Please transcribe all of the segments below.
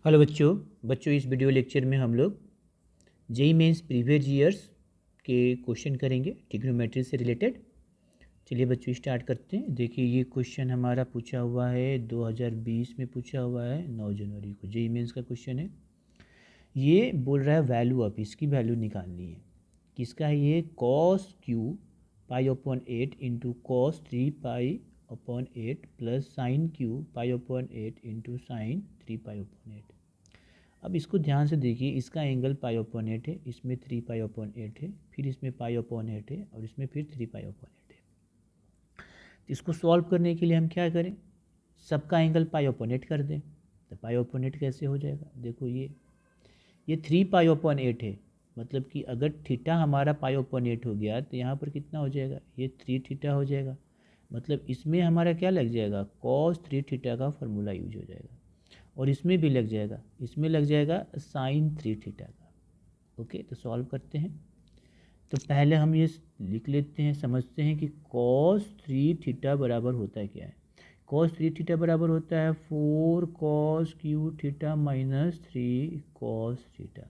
Hello बच्चों इस video lecture में हम लोग जेईई मेंस प्रीवियस ईयर्स के क्वेश्चन करेंगे ट्रिग्नोमेट्री से रिलेटेड। चलिए बच्चों स्टार्ट करते हैं। देखिए ये क्वेश्चन हमारा पूछा हुआ है 2020 में पूछा हुआ है 9 जनवरी को जेईई मेंस का क्वेश्चन है। ये बोल रहा है वैल्यू ऑफ, इसकी वैल्यू निकालनी है। किसका है ये? Cos cube pi upon 8 into cos 3 पाई upon 8 plus sign cube pi upon 8 into sign 3 पाई अपॉन 8। अब इसको ध्यान से देखिए, इसका एंगल पाई अपॉन 8 है, इसमें 3 पाई अपॉन 8 है, फिर इसमें पाई अपॉन 8 है और इसमें फिर 3 पाई अपॉन 8 है। तो इसको सॉल्व करने के लिए हम क्या करें? सबका एंगल पाई अपॉन 8 कर दें। तो पाई अपॉन 8 कैसे हो जाएगा? देखो ये 3 पाई अपॉन 8 है, मतलब कि अगर थीटा हमारा पाई अपॉन 8 हो गया तो यहाँ पर कितना हो जाएगा? ये 3 थीटा हो जाएगा। मतलब इसमें हमारा क्या लग जाएगा? कॉस 3 थीटा का फॉर्मूला यूज हो जाएगा। और इसमें भी लग जाएगा, इसमें लग जाएगा साइन 3 थीटा का। ओके, तो सॉल्व करते हैं। तो पहले हम ये लिख लेते हैं, समझते हैं कि कॉस 3 थीटा बराबर होता है क्या है। कॉस 3 थीटा बराबर होता है 4 cos cube theta minus 3 cos theta.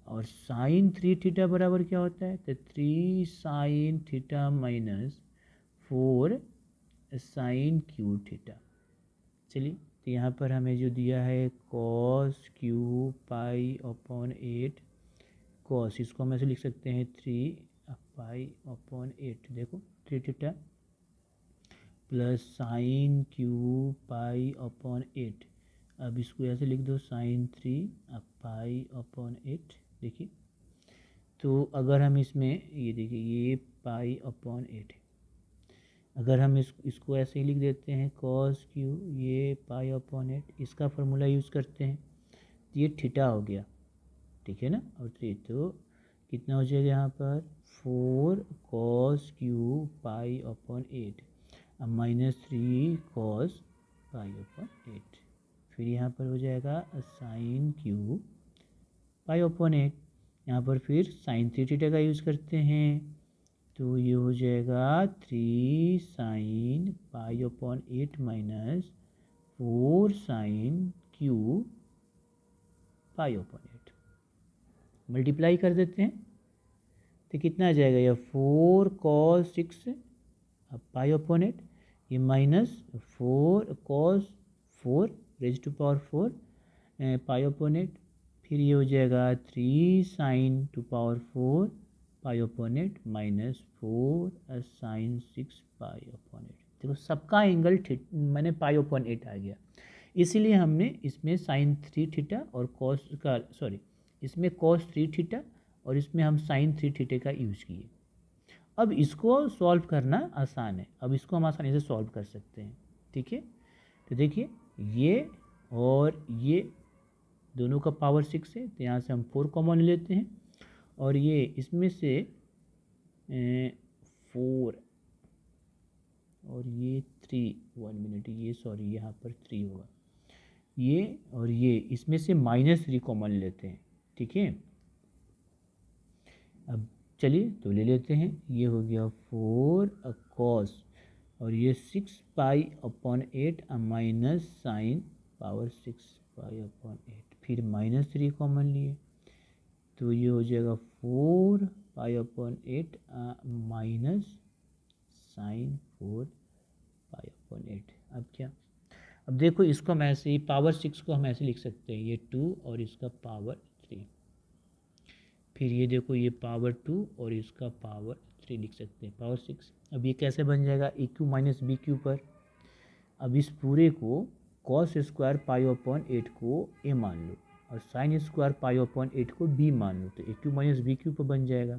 और साइन 3 थीटा बराबर क्या होता है? तो 3 sine theta minus 4 sine cube theta. चलिए, तो यहाँ पर हमें जो दिया है cos cube pi upon 8 cos, इसको हम ऐसे लिख सकते हैं 3 पाई अपॉन 8। देखो 3 theta plus sign cube pi upon 8। अब इसको ऐसे लिख दो साइन 3 पाई अपॉन 8। देखिए, तो अगर हम इसमें ये देखिए ये पाई अपॉन 8 है, अगर हम इसको ऐसे ही लिख देते हैं कॉस क्यू ये पाई अपॉन 8, इसका फार्मूला यूज़ करते हैं तो ये थीटा हो गया, ठीक है ना। और 3 तो कितना हो जाएगा यहाँ पर? 4 कॉस क्यू पाई अपॉन 8 अब माइनस 3 कॉस पाई अपॉन 8। फिर यहाँ पर हो जाएगा साइन क्यू पाई अपॉन 8। यहाँ पर फिर साइन 3 थीटा का यूज़ करते हैं तो ये हो जाएगा 3 sine pi upon 8 minus 4 sine cube pi upon 8। Multiply कर देते हैं तो कितना आ जाएगा? ये 4 कॉस 6 अब पाई अपॉन 8, ये minus 4 cos 4 raise to power 4 pi upon 8। फिर ये हो जाएगा 3 sine to power 4 pi upon 8 minus 4 sine 6 pi upon 8। देखो सबका एंगल मैंने पाई अपॉन 8 आ गया, इसीलिए हमने इसमें साइन 3 थीटा और कॉस का इसमें कॉस 3 थीटा और इसमें हम साइन 3 थीटे का यूज़ किए। अब इसको सॉल्व करना आसान है, अब इसको हम आसानी से सॉल्व कर सकते हैं, ठीक है। तो देखिए ये और ये दोनों का पावर 6 है, तो यहाँ से हम 4 कॉमन लेते हैं और ये इसमें से 4 और ये 3, 1 मिनट, ये सॉरी यहाँ पर 3 होगा, ये और ये इसमें से -3 कॉमन लेते हैं, ठीक है। अब चलिए तो ले लेते हैं, ये हो गया 4 कॉस और ये 6 pi upon 8 minus sine power 6 pi upon 8, फिर -3 कॉमन लिए तो ये हो जाएगा 4 pi upon 8 minus sine 4 pi upon 8। अब क्या? अब देखो इसको हम ऐसे ही पावर 6 को हम ऐसे लिख सकते हैं, ये 2 और इसका पावर 3। फिर ये देखो ये पावर 2 और इसका पावर 3 लिख सकते हैं, पावर 6। अब ये कैसे बन जाएगा? ए क्यू माइनस बी क्यू पर। अब इस पूरे को कॉस स्क्वायर पाई अपॉन 8 को ए मान लो और साइन स्क्वायर पाई अपॉन 8 को बी मान लो, तो A Q minus B Q पर बन जाएगा।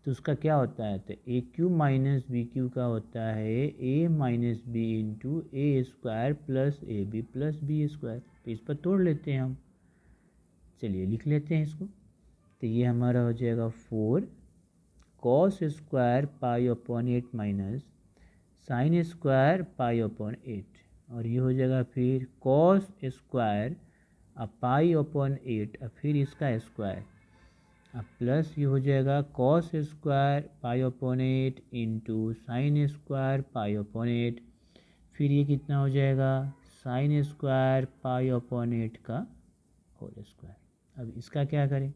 तो उसका क्या होता है? तो A Q minus B Q का होता है A minus B into A square plus A B plus B square. तो इस पर तोड़ लेते हैं हम, चलिए लिख लेते हैं इसको। तो ये हमारा हो जाएगा 4 cos square pi upon 8 minus sign square pi upon 8 और ये हो जाएगा फिर कॉस स्क्वायर पाई अपॉन 8 फिर इसका स्क्वायर अब प्लस ये हो जाएगा cos square pi upon 8 into sine square pi upon 8। फिर ये कितना हो जाएगा? साइन स्क्वायर पाई अपॉन 8 का होल स्क्वायर। अब इसका क्या करें,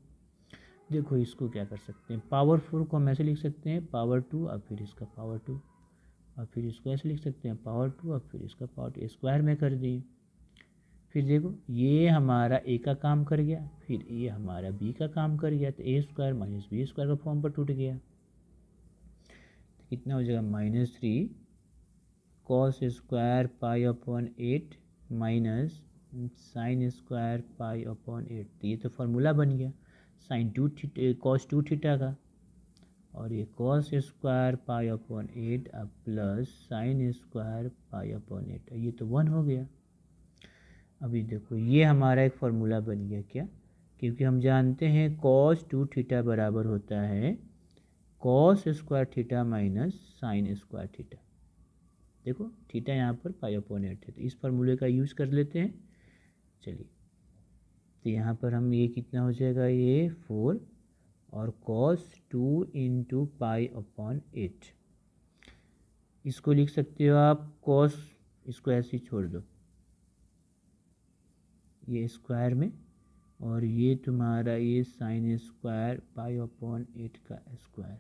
देखो इसको क्या कर सकते हैं, पावर 4 को हम ऐसे लिख सकते हैं पावर 2 और फिर इसका पावर 2, और फिर इसको ऐसे लिख सकते हैं पावर 2 और फिर इसका पावर 2, स्क्वायर में कर दिए। फिर देखो ये हमारा ए का काम कर गया, फिर ये हमारा बी का काम कर गया, तो A square minus B square का फॉर्म पर टूट गया। तो कितना हो जाएगा, -3 cos square pi upon 8 minus sign square pi upon 8। तो ये तो फार्मूला बन गया साइन 2 थीटा कॉस 2 थीटा का, और ये कॉस स्क्वायर पाई अपॉन 8 अब plus sine square pi upon 8, ये तो 1 हो गया। अभी देखो ये हमारा एक फार्मूला बन गया क्या, क्योंकि हम जानते हैं कॉस 2 थीटा बराबर होता है cos square theta minus sine square theta. देखो थीटा यहाँ पर पाई अपॉन 8 है, तो इस फार्मूले का यूज़ कर लेते हैं। चलिए तो यहाँ पर हम ये कितना हो जाएगा, ये 4 और कॉस 2 इंटू पाई अपॉन 8, इसको लिख सकते हो आप कॉस, इसको ऐसे ही छोड़ दो ये स्क्वायर में, और ये तुम्हारा ये साइन स्क्वायर पाई अपॉन 8 का स्क्वायर,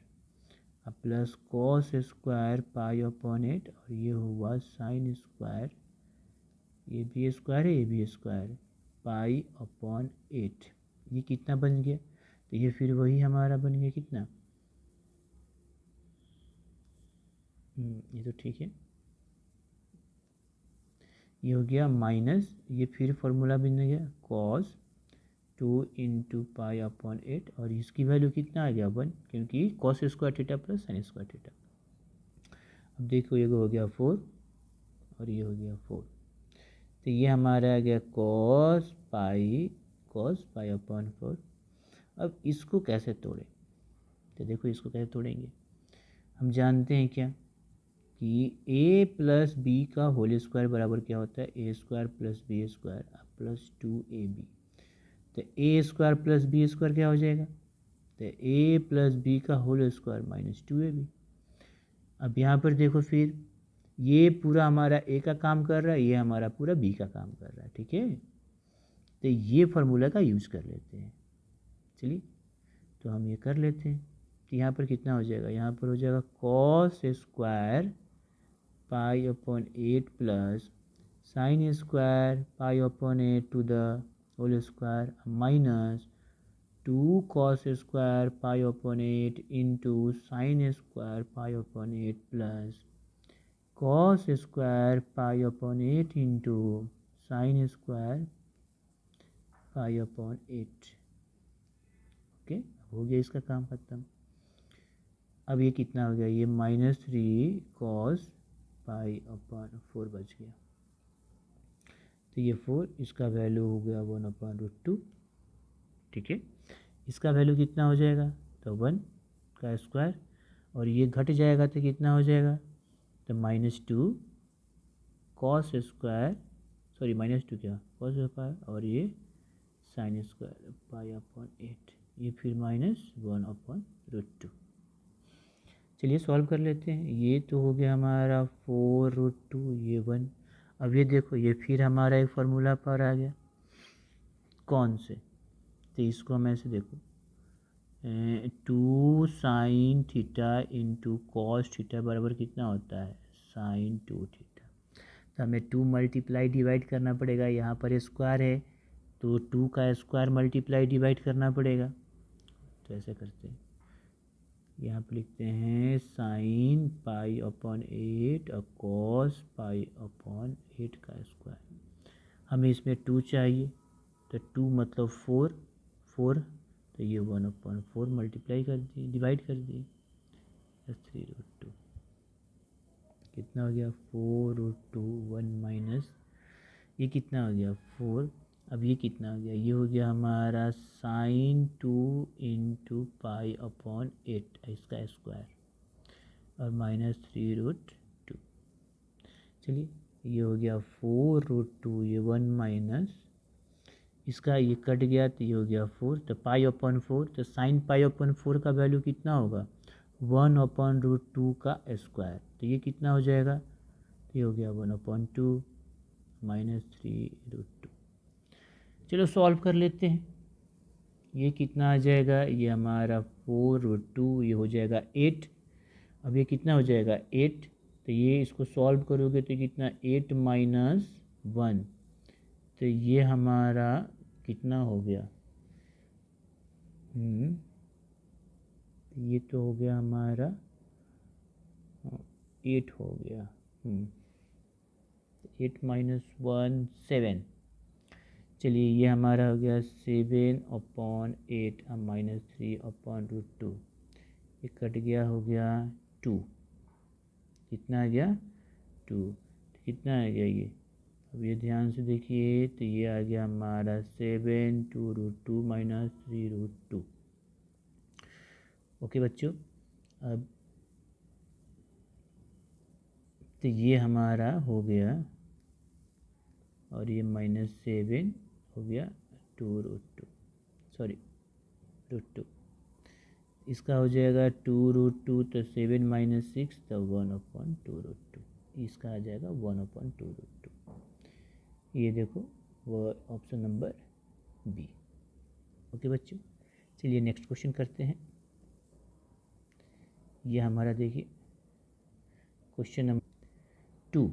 अब plus cos square pi upon 8, और ये हुआ साइन स्क्वायर, ये भी स्क्वायर है ये भी स्क्वायर है, पाई अपॉन 8। ये कितना बन गया, तो ये फिर वही हमारा बन गया कितना, ये तो ठीक है, ये हो गया माइनस, ये फिर फॉर्मूला बन गया कॉस 2 इंटू पाई अपॉन 8, और इसकी वैल्यू कितना आ गया 1, क्योंकि cos square theta plus sine square theta. अब देखो ये हो गया 4 और ये हो गया 4, तो ये हमारा आ गया कॉस पाई अपॉन 4। अब इसको कैसे तोड़ें, तो देखो इसको कैसे तोड़ेंगे, हम जानते हैं क्या कि a प्लस बी का होल स्क्वायर बराबर क्या होता है, A square plus B square plus 2ab। तो A square plus B square क्या हो जाएगा, तो ए प्लस बी का होल स्क्वायर माइनस 2ab। अब यहाँ पर देखो फिर ये पूरा हमारा ए का काम कर रहा है, ये हमारा पूरा बी का काम कर रहा है, ठीक है। तो ये फार्मूला का यूज़ कर लेते हैं, चलिए तो हम ये कर लेते हैं। तो यहाँ पर कितना हो जाएगा, यहाँ पर हो जाएगा cos square pi upon 8 plus sine square pi upon 8 to the whole square minus 2 cos square pi upon 8 into sine square pi upon 8 plus cos square pi upon 8 into sine square pi upon 8। Okay, हो गया इसका काम खत्म। अब ये कितना हो गया, ये -3 कॉस पाई अपॉन 4 बच गया, तो ये 4 इसका वैल्यू हो गया 1/√2, ठीक है। इसका वैल्यू कितना हो जाएगा, तो 1 का स्क्वायर, और ये घट जाएगा तो कितना हो जाएगा, तो -2 कॉस स्क्वायर, सॉरी -2 क्या कॉस स्क्वायर, और ये साइन स्क्वायर पाई अपॉन 8, ये फिर -1/√2। चलिए सॉल्व कर लेते हैं। ये तो हो गया हमारा 4√2, ये 1। अब ये देखो ये फिर हमारा एक फार्मूला पर आ गया, कौन से, तो इसको हम ऐसे देखो 2 sine theta into cos theta बराबर कितना होता है, साइन 2 थीटा। तो हमें 2 मल्टीप्लाई डिवाइड करना पड़ेगा, यहाँ पर स्क्वायर है तो 2 का स्क्वायर मल्टीप्लाई डिवाइड करना पड़ेगा। तो ऐसे करते हैं, यहाँ पर लिखते हैं साइन पाई अपॉन 8 और कॉस पाई अपॉन 8 का स्क्वायर। हमें इसमें 2 चाहिए, तो 2 मतलब 4, तो ये 1/4 मल्टीप्लाई कर दिए, डिवाइड कर दिए, 3√2। कितना हो गया, 4√2, 1 माइनस ये कितना हो गया 4। अब ये कितना हो गया, ये हो गया हमारा साइन 2 इंटू पाई अपॉन 8 इसका स्क्वायर, और -3√2। चलिए ये हो गया 4√2, ये 1 माइनस इसका ये कट गया, तो ये हो गया 4, तो पाई अपॉन 4, तो साइन पाई अपॉन 4 का वैल्यू कितना होगा, 1/√2 का स्क्वायर, तो ये कितना हो जाएगा, तो ये हो गया 1/2, -3√2। चलो सॉल्व कर लेते हैं। ये कितना आ जाएगा, ये हमारा 4√2, ये हो जाएगा 8। अब ये कितना हो जाएगा 8, तो ये इसको सॉल्व करोगे तो कितना 8 - 1, तो ये हमारा कितना हो गया, ये तो हो गया हमारा 8 हो गया। 8 - 1 7। चलिए ये हमारा हो गया 7/8 -3/√2। ये कट गया, हो गया 2। कितना आ गया 2, तो कितना आ गया ये, अब ये ध्यान से देखिए, तो ये आ गया हमारा 7/2√2 -3√2। ओके बच्चों, अब तो ये हमारा हो गया, और ये -7 हो गया 2√2, सॉरी √2। इसका हो जाएगा 2√2, तो 7 - 6, तो 1/2√2। इसका आ जाएगा 1/2√2। ये देखो वो ऑप्शन नंबर बी। ओके बच्चों, चलिए नेक्स्ट क्वेश्चन करते हैं। ये हमारा देखिए क्वेश्चन नंबर 2।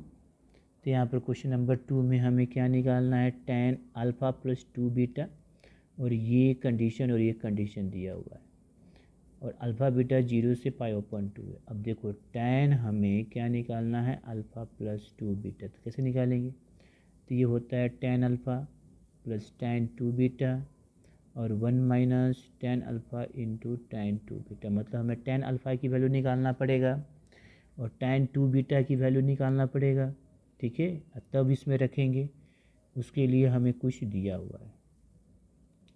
तो यहाँ पर क्वेश्चन नंबर 2 में हमें क्या निकालना है, tan अल्फ़ा + 2 बीटा, और ये कंडीशन और ये कंडीशन दिया हुआ है, और अल्फ़ा बीटा 0 से π/2 है। अब देखो tan हमें क्या निकालना है, अल्फ़ा + 2 बीटा, तो कैसे निकालेंगे, तो ये होता है tan अल्फ़ा + tan 2 बीटा, और 1 - tan अल्फ़ा × tan 2 बीटा, मतलब हमें tan अल्फ़ा की वैल्यू निकालना पड़ेगा और tan 2 बीटा की वैल्यू निकालना पड़ेगा। ठीक है, तब इसमें रखेंगे, उसके लिए हमें कुछ दिया हुआ है।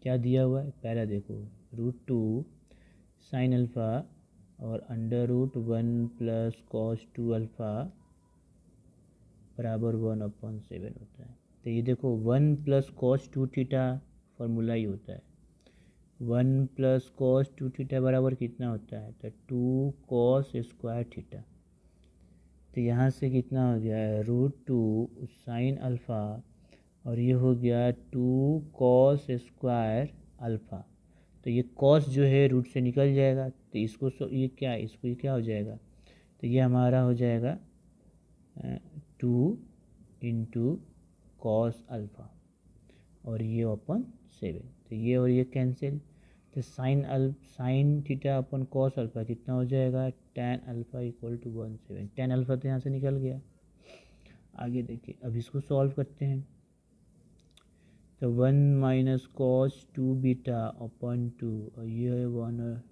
क्या दिया हुआ है, पहला देखो √2 sin अल्फ़ा और √1 + cos 2 अल्फ़ा बराबर 1/7 होता है। तो ये देखो 1 + cos 2 थीटा फॉर्मूला ही होता है। 1 + cos 2 थीटा बराबर कितना होता है, तो 2 cos स्क्वायर थीटा। तो यहाँ से कितना हो गया है, √2 sin अल्फ़ा, और ये हो गया 2 cos स्क्वायर अल्फ़ा। तो ये cos जो है रूट से निकल जाएगा, तो इसको ये क्या है, इसको ये क्या हो जाएगा, तो ये हमारा हो जाएगा 2 × cos अल्फ़ा, और ये अपन 7, तो ये और ये कैंसिल, तो साइन थीटा अपन cos अल्फ़ा कितना हो जाएगा, tan अल्फ़ा = 1/7। tan अल्फ़ा तो यहाँ से निकल गया। आगे देखिए, अब इसको सॉल्व करते हैं, तो 1 - cos 2 बीटा / 2, और ये है 1।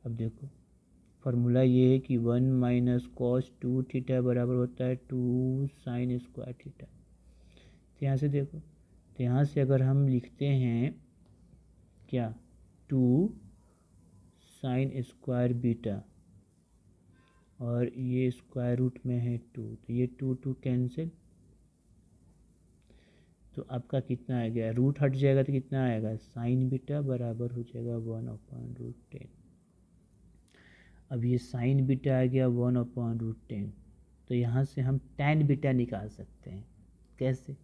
अब देखो फार्मूला ये है कि 1 - cos 2 थीटा बराबर होता है 2 sin स्क्वायर थीटा। तो यहाँ से देखो, तो यहाँ से अगर हम लिखते हैं क्या, 2 sin स्क्वायर बीटा, और ये स्क्वायर रूट में है 2, तो ये 2 कैंसिल, तो आपका कितना आ गया, रूट हट जाएगा तो कितना आएगा, साइन बीटा बराबर हो जाएगा 1/√10। अब ये साइन बीटा आ गया 1/√10, तो यहाँ से हम tan बीटा निकाल सकते हैं। कैसे,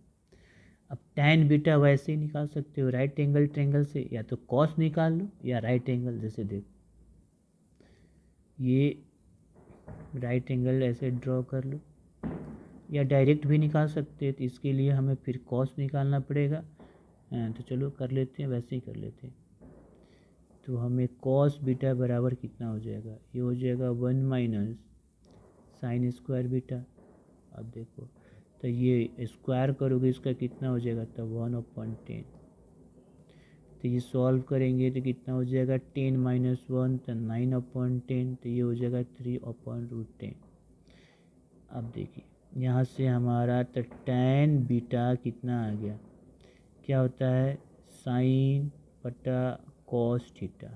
अब tan बीटा वैसे ही निकाल सकते हो राइट एंगल ट्रायंगल से, या तो cos निकाल लो या राइट एंगल, जैसे देखो ये राइट एंगल ऐसे ड्रॉ कर लो, या डायरेक्ट भी निकाल सकते हैं, तो इसके लिए हमें फिर cos निकालना पड़ेगा। तो चलो कर लेते हैं, वैसे ही कर लेते हैं। तो हमें cos बीटा बराबर कितना हो जाएगा, ये हो जाएगा 1 - sin स्क्वायर बीटा। अब देखो, तो ये स्क्वायर करोगे इसका कितना हो जाएगा, तो 1/10। तो ये सॉल्व करेंगे तो कितना हो जाएगा, 10 - 1, तो 9/10, तो ये हो जाएगा 3/√10। अब देखिए यहाँ से हमारा तो tan बीटा कितना आ गया, क्या होता है, साइन बटा cos थीटा।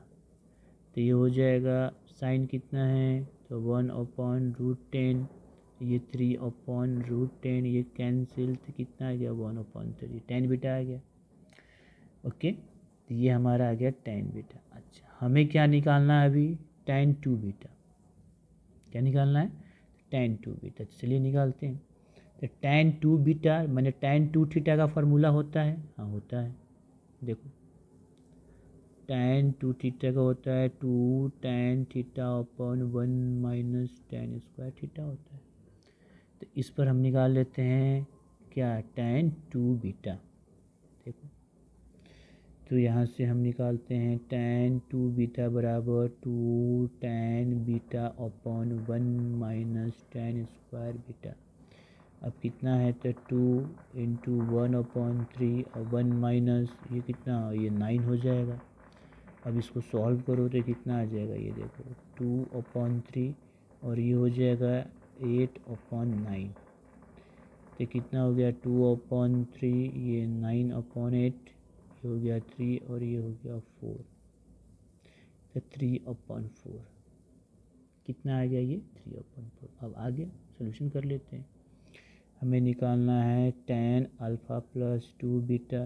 तो ये हो जाएगा, साइन कितना है, तो 1/√10, ये 3/√10, ये कैंसिल, तो कितना आ गया 1/3, tan बीटा आ गया। ओके, तो ये हमारा आ गया tan बीटा। अच्छा, हमें क्या निकालना है अभी, tan 2 बीटा। क्या निकालना है, tan 2 बीटा। चलिए निकालते हैं। तो tan 2 बीटा मैंने tan 2 थीटा का फार्मूला होता है, हाँ होता है, देखो tan 2 थीटा का होता है 2 tan theta upon 1 minus tan square theta होता है। तो इस पर हम निकाल लेते हैं क्या, tan 2 बीटा। देखो तो यहाँ से हम निकालते हैं tan 2 बीटा बराबर 2 tan beta upon 1 minus tan square beta. अब कितना है, तो 2 इंटू 1/3 और 1 माइनस ये कितना, ये 9 हो जाएगा। अब इसको सॉल्व करो तो कितना आ जाएगा, ये देखो 2/3 और ये हो जाएगा 8/9। तो कितना हो गया 2/3, ये 9/8, ये हो गया 3 और ये हो गया 4, तो 3/4 कितना आ गया, ये 3/4। अब आगे सोल्यूशन कर लेते हैं। हमें निकालना है tan अल्फ़ा प्लस 2 बीटा।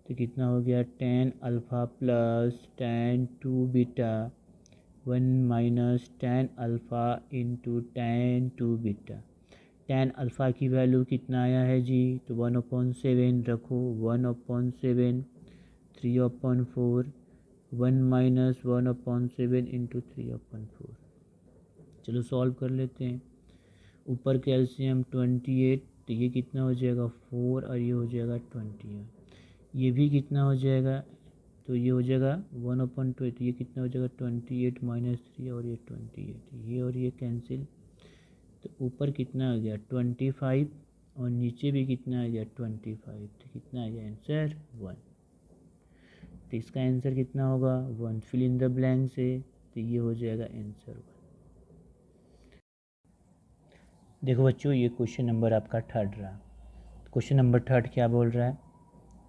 तो कितना हो गया tan alpha plus tan 2 beta 1 minus tan alpha into tan 2 beta. tan alpha की वैल्यू कितना आया है जी, तो 1/7 रखो, 1/7 3/4, 1 माइनस 1/7 इंटू 3/4। चलो सॉल्व कर लेते हैं। ऊपर कैल्शियम 28, तो ये कितना हो जाएगा 4 और ये हो जाएगा 21। ये भी कितना हो जाएगा, तो ये हो जाएगा 1/2, तो ये कितना हो जाएगा 28 माइनस 3 और ये 28, ये और ये कैंसिल। तो ऊपर कितना आ गया 25 और नीचे भी कितना आ गया 25, तो कितना आ गया आंसर 1। तो इसका आंसर कितना होगा 1, फिल इन द ब्लैंक से, तो ये हो जाएगा आंसर 1। देखो बच्चों ये क्वेश्चन नंबर आपका थर्ड रहा। क्वेश्चन नंबर थर्ड क्या बोल रहा है,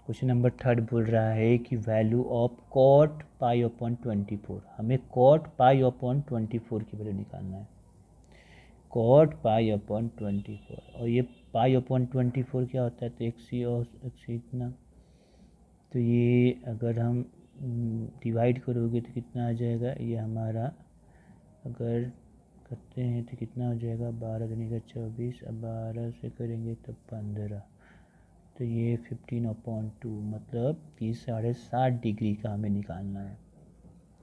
क्वेश्चन नंबर थर्ड बोल रहा है कि वैल्यू ऑफ cot π/24। हमें cot π/24 की वैल्यू निकालना है, cot π/24। और ये π/24 क्या होता है, तो x और x इतना। तो ये अगर हम डिवाइड करोगे तो कितना आ जाएगा, ये हमारा अगर करते हैं तो कितना हो जाएगा 12 दूनी का 24, अब 12 से करेंगे तब 15, तो ये 15/2 मतलब कि 7.5 डिग्री का हमें निकालना है।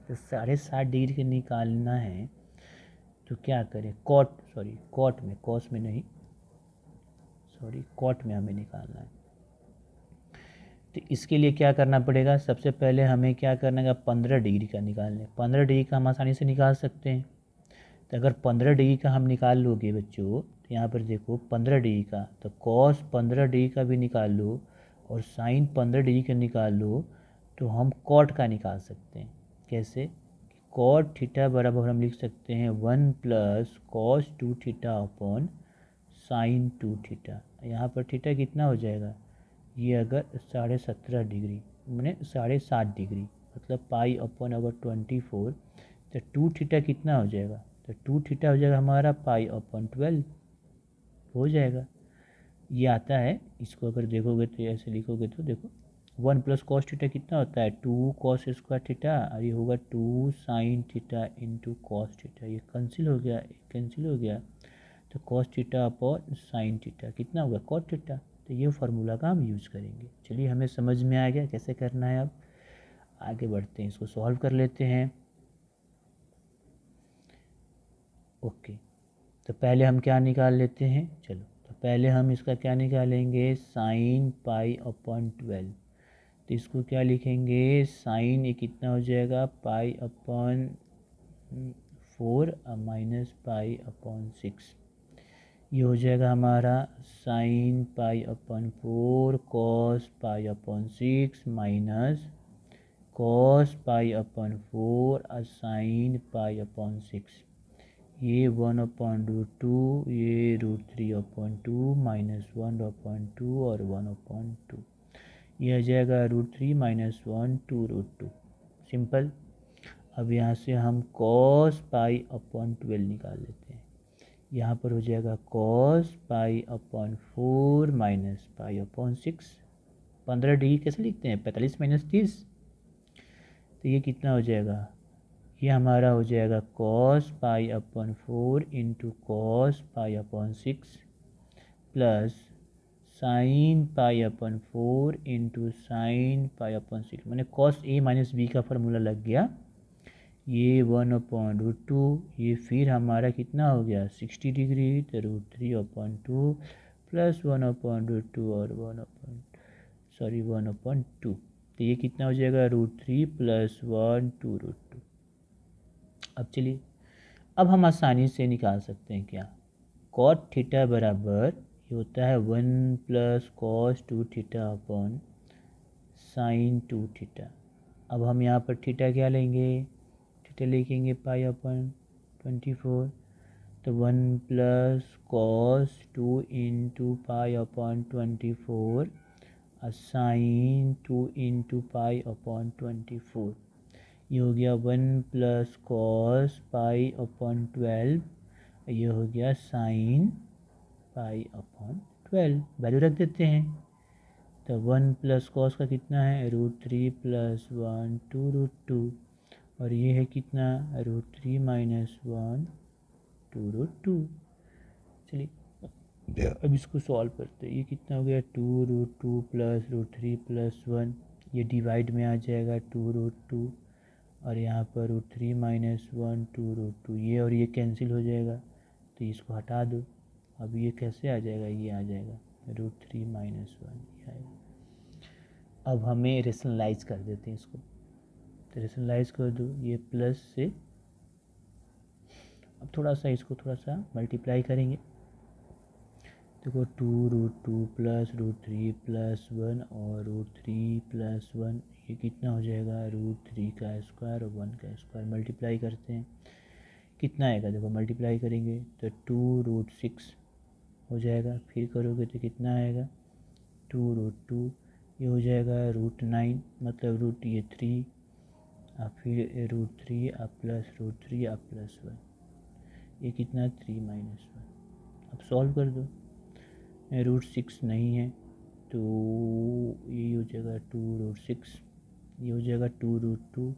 तो 7.5 डिग्री का निकालना है तो क्या करें, कॉट में, कॉस में नहीं, कॉट में हमें निकालना है। तो इसके लिए क्या करना पड़ेगा, सबसे पहले हमें क्या करना है 15 डिग्री का निकालना है। 15 डिग्री का हम आसानी से निकाल सकते हैं। तो अगर 15 डिग्री का हम निकाल लोगे बच्चों, तो यहाँ पर देखो 15 डिग्री का, तो कॉस 15 डिग्री का भी निकाल लो और साइन 15 डिग्री का निकाल लो, तो हम कॉट का निकाल सकते हैं। कैसे, कॉट थीटा बराबर हम लिख सकते हैं 1 plus cos 2 theta upon sine 2 theta. यहाँ पर थीटा कितना हो जाएगा, ये अगर 17.5 डिग्री मैंने 7.5 डिग्री मतलब π/24, तो 2 थीटा कितना हो जाएगा, तो 2 थीटा हो जाएगा हमारा π/12 हो जाएगा। ये आता है, इसको अगर देखोगे तो ऐसे लिखोगे तो देखो 1 प्लस कॉस थीटा कितना होता है 2 कॉस स्क्वायर थीटा, और ये होगा 2 sine theta into cos theta. ये कैंसिल हो गया, कैंसिल हो गया, तो cos theta upon sine theta कितना होगा कॉट थीटा। तो ये फार्मूला का हम यूज़ करेंगे। चलिए हमें समझ में आ गया कैसे करना है। अब आगे बढ़ते हैं, इसको सॉल्व कर लेते हैं। ओके, तो पहले हम क्या निकाल लेते हैं, चलो तो पहले हम इसका क्या निकालेंगे साइन π/12। तो इसको क्या लिखेंगे, साइन ये कितना हो जाएगा π/4 माइनस π/6। ये हो जाएगा हमारा साइन π/4 कॉस π/6 माइनस कॉस π/4 और साइन π/6। ये 1/√2, ये √3/2 माइनस 1/2 और 1/2। ये आ जाएगा √3 माइनस 1 2√2, सिंपल। अब यहाँ से हम cos π/12 निकाल लेते हैं। यहाँ पर हो जाएगा cos π/4 माइनस π/6। 15 डिग्री कैसे लिखते हैं 45 माइनस 30, तो ये कितना हो जाएगा, ये हमारा हो जाएगा cos π/4 into cos π/6 plus sine pi upon 4 into sine pi upon 6, मैंने कॉस ए माइनस बी का फार्मूला लग गया। ये 1/√2, ये फिर हमारा कितना हो गया 60 डिग्री, तो √3/2 प्लस 1/√2 और 1/2, तो ये कितना हो जाएगा √3 प्लस 1 2√2। अब चलिए, अब हम आसानी से निकाल सकते हैं क्या, कॉट थीटा बराबर ये होता है 1 plus cos 2 theta upon sine 2 theta. अब हम यहाँ पर थीटा क्या लेंगे, थीटा लिखेंगे पाई अपॉन 24, तो 1 plus cos 2 into pi upon 24 और साइन 2 इंटू पाई अपॉन 24, ये हो गया 1 प्लस कॉस पाई अपॉन 12, ये हो गया साइन पाई अपॉन 12, वैल्यू रख देते हैं। तो 1 प्लस कॉस का कितना है √3 प्लस 1 2√2, और ये है कितना √3 माइनस 1 2√2। चलिए अब इसको सॉल्व करते हैं, ये कितना हो गया 2√2 प्लस √3 प्लस 1, ये डिवाइड में आ जाएगा 2√2, और यहाँ पर √3 माइनस 1 2√2, ये और ये कैंसिल हो जाएगा, तो इसको हटा दो। अब ये कैसे आ जाएगा, ये आ जाएगा √3 माइनस 1, ये आएगा। अब हमें रेशनलाइज कर देते हैं इसको, तो रेशनलाइज कर दो, ये प्लस से अब थोड़ा सा इसको थोड़ा सा मल्टीप्लाई करेंगे, देखो 2√2 प्लस √3 प्लस 1 और √3 प्लस 1, ये कितना हो जाएगा √3 का स्क्वायर और 1 का स्क्वायर, मल्टीप्लाई करते हैं कितना आएगा, देखो मल्टीप्लाई करेंगे तो 2√6 हो जाएगा, फिर करोगे तो कितना आएगा 2√2, ये हो जाएगा √9, मतलब रूट ये 3 और फिर √3 और प्लस √3 और प्लस 1, ये कितना 3 माइनस 1। अब सॉल्व कर दो, √6 नहीं है तो ये हो जाएगा 2√6, ये हो जाएगा 2√2,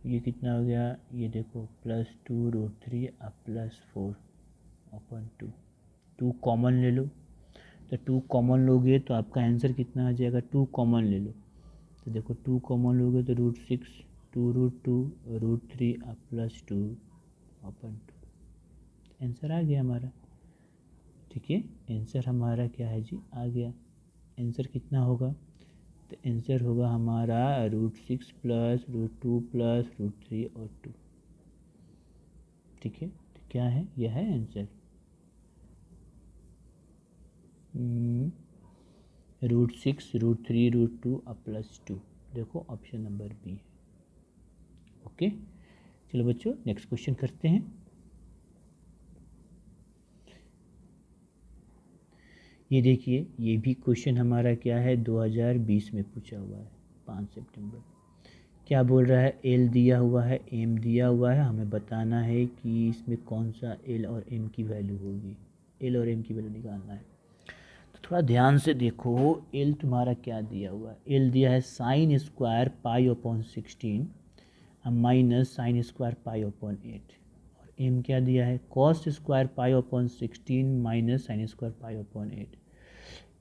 ये कितना हो गया, ये देखो प्लस 2√3 और प्लस 4/2, 2 कॉमन ले लो, तो 2 कॉमन लोगे तो आपका आंसर कितना आ जाएगा, 2 कॉमन ले लो, तो देखो 2 कॉमन लोगे तो √6 2√2 √3 और प्लस 2/2, आंसर आ गया हमारा। ठीक है, आंसर हमारा क्या है जी, आ गया। आंसर कितना होगा, तो आंसर होगा हमारा √6 प्लस √2 प्लस √3 और 2। ठीक है, तो क्या है, यह है आंसर √6 √3 √2 और प्लस 2, देखो ऑप्शन नंबर बी है। ओके, चलो बच्चों नेक्स्ट क्वेश्चन करते हैं। ये देखिए, ये भी क्वेश्चन हमारा क्या है 2020 में पूछा हुआ है, 5 सितंबर। क्या बोल रहा है, एल दिया हुआ है, एम दिया हुआ है, हमें बताना है कि इसमें कौन सा एल और एम की वैल्यू होगी, एल और एम की वैल्यू निकालना है। तो थोड़ा ध्यान से देखो, एल तुम्हारा क्या दिया हुआ है, एल दिया है sign square pi upon 16 minus sign square pi upon 8, और एम क्या दिया है cos square pi upon 16 minus sign square pi upon 8,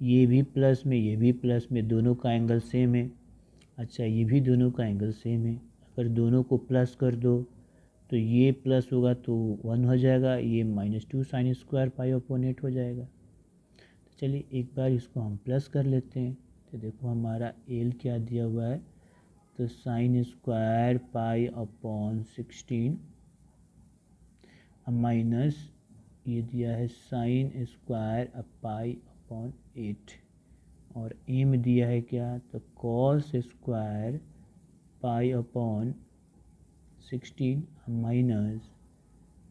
ये भी प्लस में ये भी प्लस में, दोनों का एंगल सेम है। अच्छा, ये भी दोनों का एंगल सेम है, अगर दोनों को प्लस कर दो तो ये प्लस होगा तो 1 हो जाएगा, ये -2 साइन स्क्वायर पाई अपॉन 8 हो जाएगा। तो चलिए एक बार इसको हम प्लस कर लेते हैं, तो देखो हमारा एल क्या दिया हुआ है, तो sign square pi upon 16 minus ये दिया है साइन स्क्वायर पाई अपॉन 8, और एम दिया है क्या, तो cos square pi upon 16 minus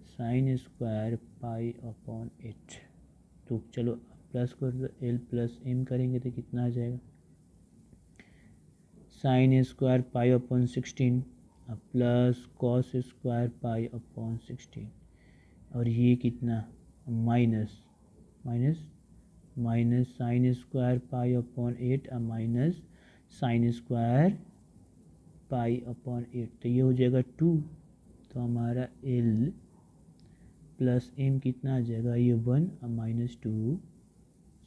sign square pi upon 8। तो चलो प्लस कर दो, एल प्लस एम करेंगे तो कितना आ जाएगा, sign square pi upon 16 plus cos square pi upon 16, और ये कितना minus minus minus sign square pi upon 8 minus sign square pi upon 8, तो ये हो जाएगा 2, तो हमारा एल प्लस एम कितना आ जाएगा, ये 1 minus 2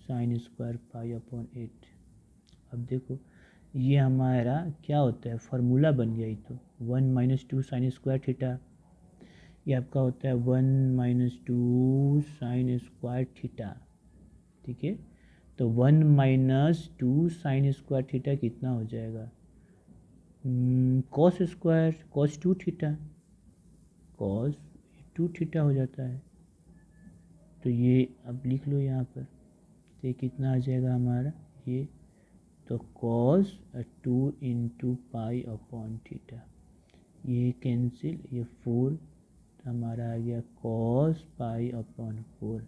sign square pi upon 8। अब देखो ये हमारा क्या होता है, फार्मूला बन गया। ये तो 1 माइनस 2 साइन स्क्वायर थीटा, ये आपका होता है 1 माइनस 2 साइन स्क्वायर थीटा। ठीक है, तो 1 माइनस 2 साइन स्क्वायर थीटा कितना हो जाएगा, cos square cos 2 theta, cos 2 theta हो जाता है। तो ये अब लिख लो यहाँ पर, तो ये कितना आ जाएगा हमारा ये, तो cos 2 into pi upon theta, ये कैंसिल, ये 4, तो हमारा आ गया कॉस पाई अपॉन 4,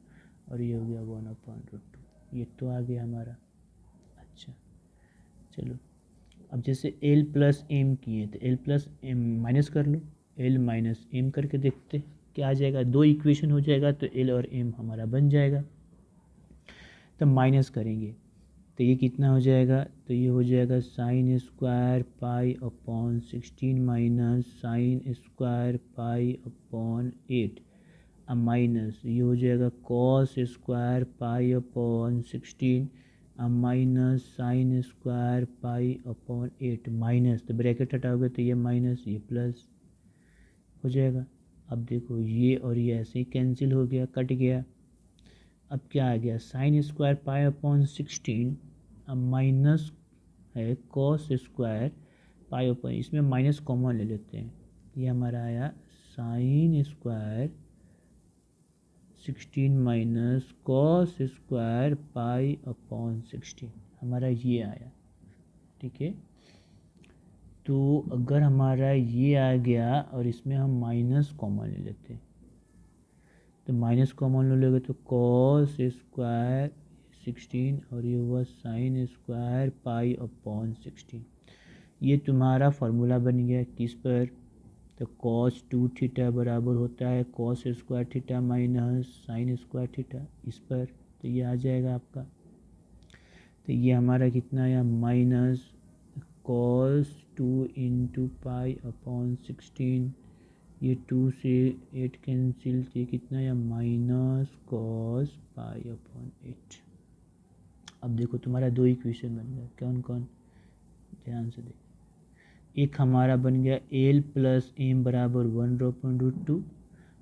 और ये हो गया 1 अपॉन रूट 2। ये तो आ गया हमारा। अच्छा चलो, अब जैसे एल प्लस एम किए तो एल प्लस एम माइनस कर लो, एल माइनस एम करके देखते क्या आ जाएगा, 2 इक्वेशन हो जाएगा, तो एल और एम हमारा बन जाएगा। तो माइनस करेंगे तो ये कितना हो जाएगा, तो ये हो जाएगा sign square pi upon 16 minus sign square pi upon 8, अब माइनस ये हो जाएगा कॉस स्क्वायर पाई अपॉन 16, अब minus sign square pi upon 8, minus तो ब्रैकेट हटाओगे तो ये माइनस ये प्लस हो जाएगा। अब देखो ये और ये ऐसे ही कैंसिल हो गया, कट गया। अब क्या आ गया, साइन स्क्वायर पाई अपॉन 16, अब माइनस है कॉस स्क्वायर पाई अपॉन, इसमें माइनस कॉमन ले लेते हैं, ये हमारा आया sine square 16 minus cos square pi upon 16, हमारा ये आया। ठीक है, तो अगर हमारा ये आ गया और इसमें हम माइनस कॉमन ले लेते हैं, तो माइनस कॉमन ले लोगे तो कॉस स्क्वायर 16 और ये हुआ साइन स्क्वायर पाई अपॉन 16, ये तुम्हारा फार्मूला बन गया किस पर, तो कॉस 2 थीटा बराबर होता है cos square theta minus sine square theta, इस पर। तो ये आ जाएगा आपका, तो ये हमारा कितना आया, minus cos 2 into pi upon 16, ये 2 से 8 कैंसिल, तो ये कितना आया माइनस कॉस पाई अपॉन 8। अब देखो तुम्हारा 2 इक्वेशन बन गया, कौन कौन, ध्यान से देखो। एक हमारा बन गया एल प्लस एम बराबर 1/√2,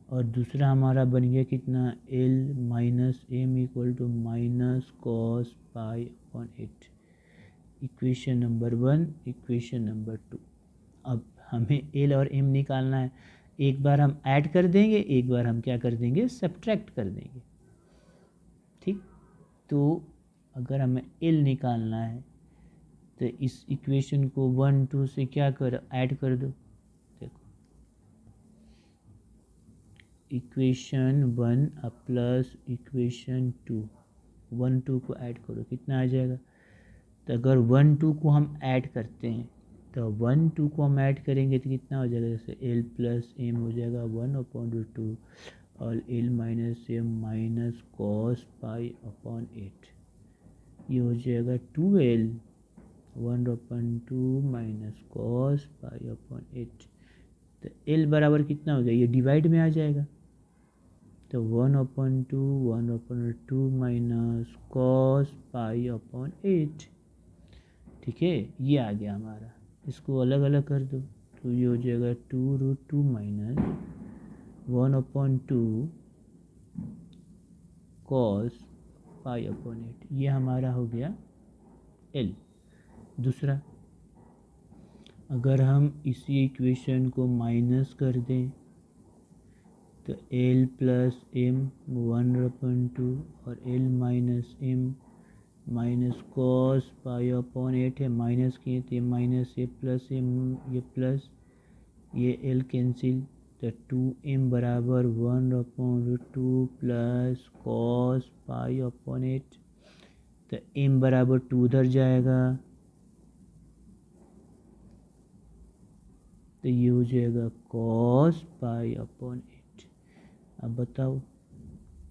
और दूसरा हमारा बन गया कितना, L minus M equal to minus cos pi upon 8। Equation number 1, equation number 2। अब हमें एल और एम निकालना है, एक बार हम ऐड कर देंगे, एक बार हम क्या कर देंगे, सब्ट्रैक्ट कर देंगे। ठीक, तो अगर हमें एल निकालना है तो इस इक्वेशन को 1 2 से क्या कर ऐड कर दो, देखो इक्वेशन 1 प्लस इक्वेशन 2, 1 2 को ऐड करो कितना आ जाएगा, तो अगर 1 2 को हम ऐड करते हैं, तो 1 2 को हम ऐड करेंगे तो कितना हो जाएगा, जैसे एल प्लस एम हो जाएगा 1/√2 और L minus M minus cos pi upon 8, ये हो जाएगा 2l 1/2 minus cos pi upon 8। तो एल बराबर कितना हो गया, ये डिवाइड में आ जाएगा, तो 1/2 माइनस कॉस पाई अपॉन 8। ठीक है, ये आ गया हमारा, इसको अलग अलग कर दो, तो ये हो जाएगा 2√2 माइनस 1/2 कॉस पाई अपॉन 8, ये हमारा हो गया एल। दूसरा, अगर हम इसी इक्वेशन को माइनस कर दें, तो एल प्लस एम 1/2 और L minus M minus cos pi upon 8 है, माइनस किए तो ये माइनस, ये प्लस ये प्लस, ये एल कैंसिल, तो 2m बराबर 1/2 प्लस कॉस पाई अपॉन 8, तो m बराबर 2 उधर जाएगा, तो ये हो जाएगा कॉस पाई अपॉन 8। अब बताओ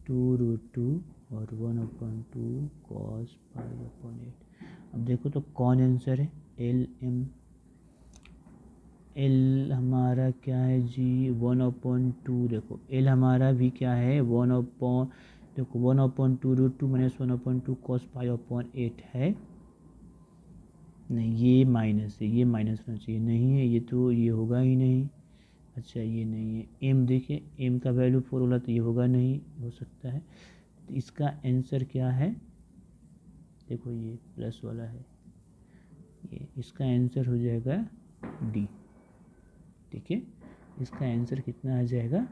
2√2 और 1/2 कॉस पाई अपॉन 8। अब देखो तो कौन आंसर है, एल एम, एल हमारा क्या है जी 1/2। देखो एल हमारा भी क्या है 1/, देखो 1/2√2 माइनस 1/2 cos π/8 है। नहीं ये माइनस है, ये माइनस होना चाहिए, नहीं है ये, तो ये होगा ही नहीं। अच्छा ये नहीं है। एम देखिए, एम का वैल्यू 4 वाला तो ये होगा नहीं, हो सकता है। तो इसका आंसर क्या है, देखो ये प्लस वाला है, ये इसका आंसर हो जाएगा डी। ठीक है, इसका आंसर कितना आ जाएगा,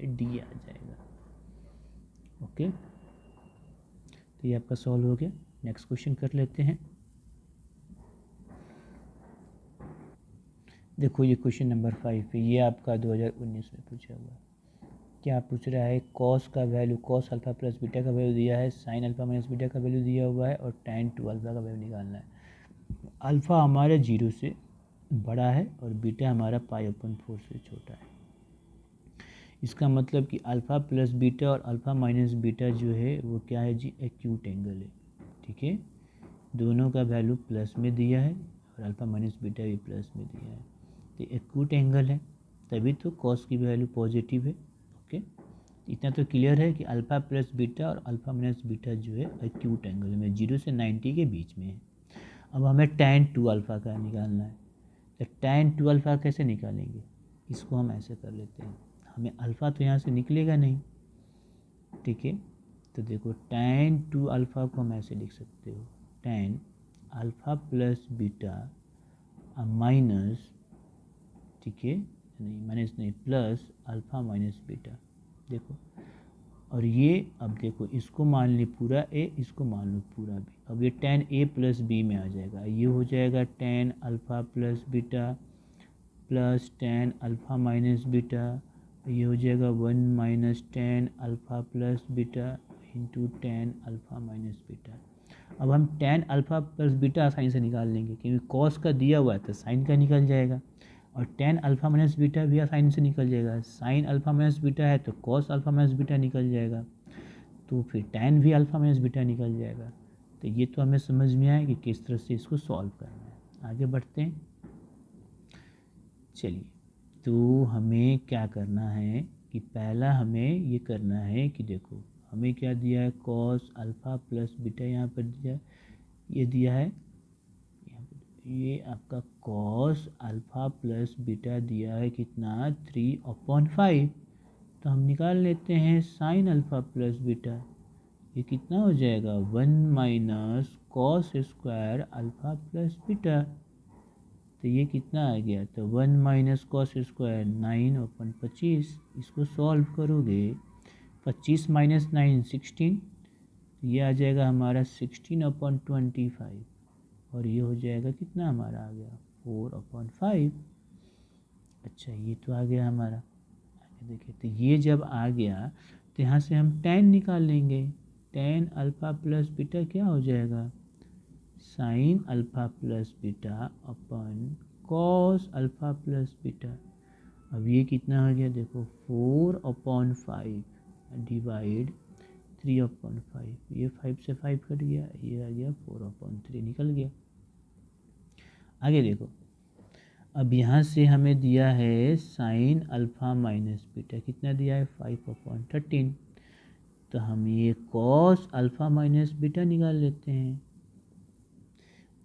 डी आ जाएगा। ओके, तो ये आपका सॉल्व हो गया। नेक्स्ट क्वेश्चन कर लेते हैं। देखो ये क्वेश्चन नंबर 5 है, ये आपका 2019 में पूछा हुआ है। क्या पूछ रहा है, कॉस का value, cos alpha plus beta का वैल्यू दिया है, साइन अल्फा माइनस बीटा का वैल्यू दिया हुआ है और tan 2 अल्फा का वैल्यू निकालना है। अल्फ़ा हमारे 0 से बड़ा है और बीटा हमारा π/4 से छोटा है। इसका मतलब कि अल्फ़ा प्लस बीटा और अल्फ़ा माइनस बीटा जो है वो क्या है जी, एक्यूट एंगल है। ठीक है, दोनों का वैल्यू प्लस में दिया है और अल्फ़ा माइनस बीटा भी प्लस में दिया है, तो एक्यूट एंगल है, तभी तो कॉस की वैल्यू पॉजिटिव है। ओके, इतना तो क्लियर है कि अल्फ़ा प्लस बीटा और अल्फ़ा माइनस बीटा जो है एक्यूट एंगल में 0 से 90 के बीच में है। अब हमें tan 2 अल्फ़ा का निकालना है, तो tan 2 अल्फ़ा कैसे निकालेंगे, इसको हम ऐसे कर लेते हैं, हमें अल्फ़ा तो यहाँ से निकलेगा नहीं। ठीक है, तो देखो tan 2 अल्फ़ा को हम ऐसे लिख सकते हो, tan alpha plus beta minus, ठीक है, नहीं माइनस नहीं, प्लस अल्फ़ा माइनस बीटा। देखो, और ये अब देखो इसको मान ली पूरा ए, इसको मान लो पूरा बी, अब ये tan a प्लस बी में आ जाएगा, ये हो जाएगा tan alpha plus beta plus tan alpha minus beta, ये हो जाएगा 1 minus tan alpha plus beta into tan alpha minus beta. अब हम tan अल्फ़ा प्लस बीटा आसानी से निकाल लेंगे, क्योंकि कॉस का दिया हुआ है तो साइन का निकल जाएगा, और tan अल्फ़ा माइनस बीटा भी आसानी से निकल जाएगा, साइन अल्फ़ा माइनस बीटा है तो कॉस अल्फ़ा माइनस बीटा निकल जाएगा, तो फिर tan भी अल्फ़ा माइनस बीटा निकल जाएगा। तो ये तो हमें समझ में आया कि किस तरह से इसको सॉल्व करना है। आगे बढ़ते हैं, चलिए। तो हमें क्या करना है कि पहला हमें ये करना है कि देखो हमें क्या दिया है, कॉस अल्फ़ा प्लस बीटा यहाँ पर दिया है, ये दिया है यहाँ पर, ये आपका कॉस अल्फ़ा प्लस बीटा दिया है कितना, 3/5। तो हम निकाल लेते हैं साइन अल्फ़ा प्लस बीटा, ये कितना हो जाएगा 1 minus cos square alpha plus beta, तो ये कितना आ गया, तो 1 माइनस कॉस स्क्वायर 9/25। इसको सॉल्व करोगे, 25 माइनस 9 16, तो ये आ जाएगा हमारा 16/25, और ये हो जाएगा कितना हमारा आ गया 4/5। अच्छा ये तो आ गया हमारा, आगे देखिए, तो ये जब आ गया तो यहाँ से हम tan निकाल लेंगे, tan अल्फ़ा प्लस बीटा क्या हो जाएगा, sine alpha plus beta upon cos alpha plus beta. अब ये कितना हो गया, देखो 4/5 डिवाइड 3/5, ये 5 से 5 कट गया, ये आ गया 4/3 निकल गया। आगे देखो, अब यहाँ से हमें दिया है साइन अल्फ़ा माइनस बीटा, कितना दिया है 5/13, तो हम ये कॉस अल्फ़ा माइनस बीटा निकाल लेते हैं,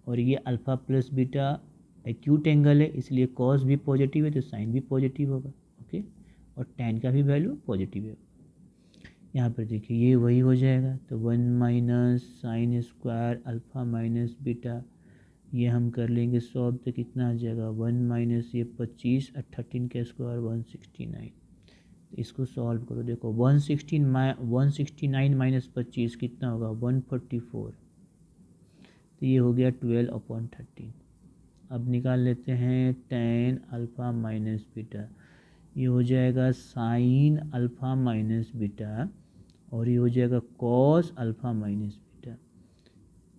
और ये alpha plus beta acute angle है, इसलिए कॉस भी पॉजिटिव है तो साइन भी पॉजिटिव होगा। ओके, और tan का भी वैल्यू पॉजिटिव है। यहाँ पर देखिए ये वही हो जाएगा, तो 1 minus sine square alpha minus beta, ये हम कर लेंगे सॉल्व, तो कितना आ जाएगा 1 माइनस ये 25 और 13 का स्क्वायर 169। इसको सॉल्व करो, देखो 169 माइनस 25 कितना होगा 144, तो ये हो गया 12/13। अब निकाल लेते हैं tan अल्फ़ा माइनस बीटा, ये हो जाएगा साइन अल्फ़ा माइनस बीटा, और ये हो जाएगा कॉस अल्फ़ा माइनस बीटा,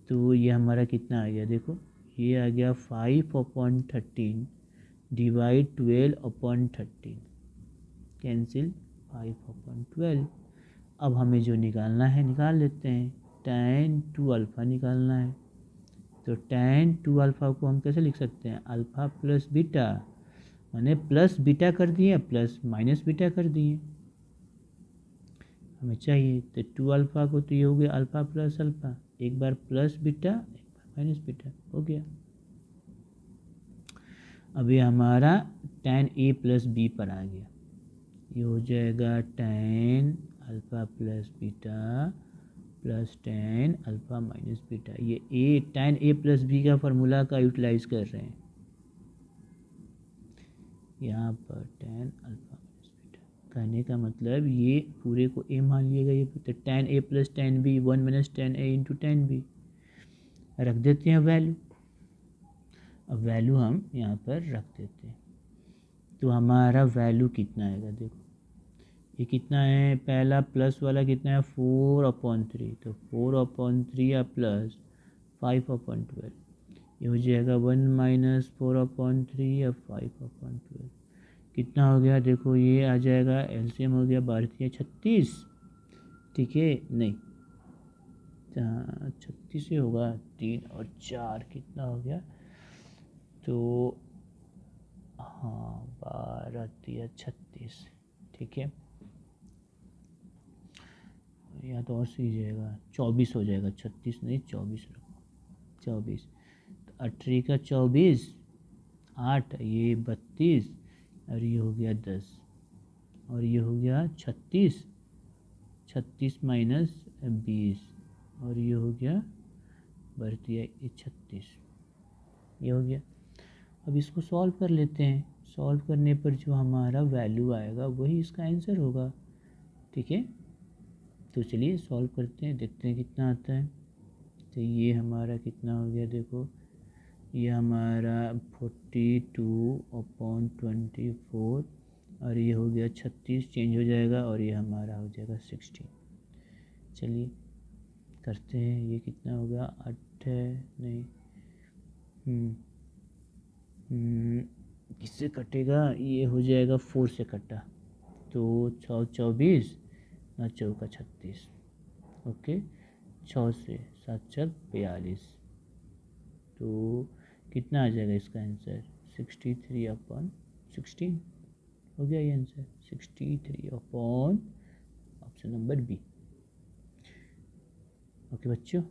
तो ये हमारा कितना आ गया, देखो ये आ गया 5/13 डिवाइड 12/13, कैंसिल 5/12। अब हमें जो निकालना है निकाल लेते हैं, tan 2 अल्फ़ा निकालना है, तो tan 2 अल्फ़ा को हम कैसे लिख सकते हैं, अल्फ़ा प्लस बीटा, मैंने प्लस बीटा कर दिए प्लस माइनस बीटा कर दिए हमें चाहिए। तो 2 अल्फ़ा को तो ये हो गया अल्फ़ा प्लस अल्फ़ा, एक बार प्लस बीटा एक बार माइनस बीटा हो गया। अभी हमारा tan a प्लस बी पर आ गया, ये हो जाएगा tan alpha plus beta plus tan alpha minus beta. ये tan a प्लस बी का फार्मूला का यूटिलाइज कर रहे हैं यहाँ पर, tan अल्फ़ा माइनस बीटा कहने का मतलब ये पूरे को a मान लिएगा, ये तो tan a plus tan b 1 minus tan a into tan b रख देते हैं वैल्यू। अब वैल्यू हम यहाँ पर रख देते हैं, तो हमारा वैल्यू कितना आएगा, देखो ये कितना है, पहला प्लस वाला कितना है 4/3, तो 4/3 या प्लस 5/12, ये हो जाएगा 1 माइनस 4/3 या 5/12 कितना हो गया, देखो ये आ जाएगा एलसीएम हो गया 12×36, ठीक है नहीं 36 से होगा 3 और 4 कितना हो गया, तो हाँ 12×36 ठीक है, या तो और सही जाएगा 24 हो जाएगा, 36 नहीं 24 रखो 24, तो 18 का 24 8, ये 32 और ये हो गया 10 और ये हो गया 36, 36 माइनस 20 और ये हो गया बढ़ती है 36, ये हो गया। अब इसको सॉल्व कर लेते हैं, सॉल्व करने पर जो हमारा वैल्यू आएगा वही इसका आंसर होगा, ठीक है। तो चलिए सॉल्व करते हैं, देखते हैं कितना आता है। तो ये हमारा कितना हो गया, देखो ये हमारा 42/24 और ये हो गया 36 चेंज हो जाएगा और ये हमारा हो जाएगा 16। चलिए करते हैं, ये कितना होगा 8 है नहीं किससे कटेगा, ये हो जाएगा 4 से कटा, तो 6 24 ना 4 का 36, ओके 6 से 7 4 42, तो कितना आ जाएगा इसका आंसर 63/16 हो गया ये answer 63 option number B. Okay बच्चों।